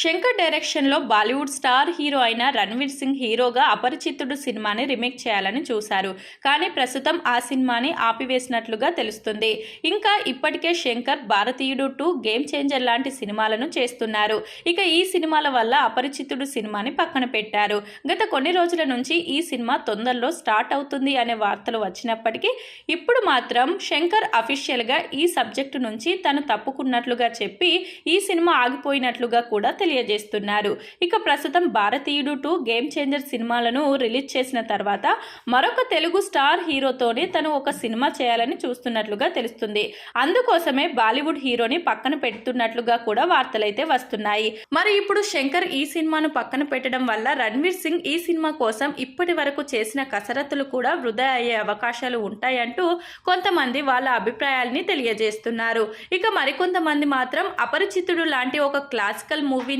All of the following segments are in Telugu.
శంకర్ డైరెక్షన్లో బాలీవుడ్ స్టార్ హీరో అయిన రణ్వీర్ సింగ్ హీరోగా అపరిచితుడు సినిమాని రీమేక్ చేయాలని చూశారు. కానీ ప్రస్తుతం ఆ సినిమాని ఆపివేసినట్లుగా తెలుస్తుంది. ఇంకా ఇప్పటికే శంకర్ భారతీయుడు 2, గేమ్ చేంజర్ లాంటి సినిమాలను చేస్తున్నారు. ఇక ఈ సినిమాల వల్ల అపరిచితుడు సినిమాని పక్కన పెట్టారు. గత కొన్ని రోజుల నుంచి ఈ సినిమా తొందరలో స్టార్ట్ అవుతుంది అనే వార్తలు వచ్చినప్పటికీ ఇప్పుడు మాత్రం శంకర్ అఫీషియల్గా ఈ సబ్జెక్టు నుంచి తను తప్పుకున్నట్లుగా చెప్పి ఈ సినిమా ఆగిపోయినట్లుగా కూడా తెలియజేస్తున్నారు. ఇక ప్రస్తుతం భారతీయుడు 2, గేమ్ చేంజర్ సినిమాలను రిలీజ్ చేసిన తర్వాత మరొక తెలుగు స్టార్ హీరోతోనే తను ఒక సినిమా చేయాలని చూస్తున్నట్లుగా తెలుస్తుంది. అందుకోసమే బాలీవుడ్ హీరోని పక్కన పెడుతున్నట్లుగా కూడా వార్తలైతే వస్తున్నాయి. మరి ఇప్పుడు శంకర్ ఈ సినిమాను పక్కన పెట్టడం వల్ల రణ్వీర్ సింగ్ ఈ సినిమా కోసం ఇప్పటి వరకు చేసిన కసరత్తులు కూడా వృధా అయ్యే అవకాశాలు ఉంటాయంటూ కొంతమంది వాళ్ళ అభిప్రాయాల్ని తెలియజేస్తున్నారు. ఇక మరికొంతమంది మాత్రం అపరిచితుడు లాంటి ఒక క్లాసికల్ మూవీని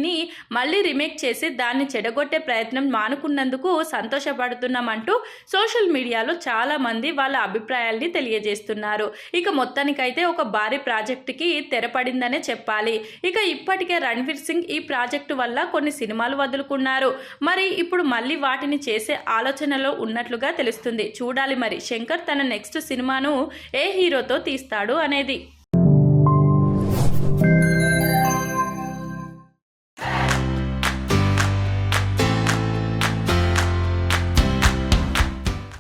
మళ్ళీ రీమేక్ చేసి దాన్ని చెడగొట్టే ప్రయత్నం మానుకున్నందుకు సంతోషపడుతున్నామంటూ సోషల్ మీడియాలో చాలా మంది వాళ్ళ అభిప్రాయాల్ని తెలియజేస్తున్నారు. ఇక మొత్తానికైతే ఒక భారీ ప్రాజెక్టుకి తెరపడిందనే చెప్పాలి. ఇక ఇప్పటికే రణ్వీర్ సింగ్ ఈ ప్రాజెక్టు వల్ల కొన్ని సినిమాలు వదులుకున్నారు. మరి ఇప్పుడు మళ్ళీ వాటిని చేసే ఆలోచనలో ఉన్నట్లుగా తెలుస్తుంది. చూడాలి మరి శంకర్ తన నెక్స్ట్ సినిమాను ఏ హీరోతో తీస్తాడు అనేది.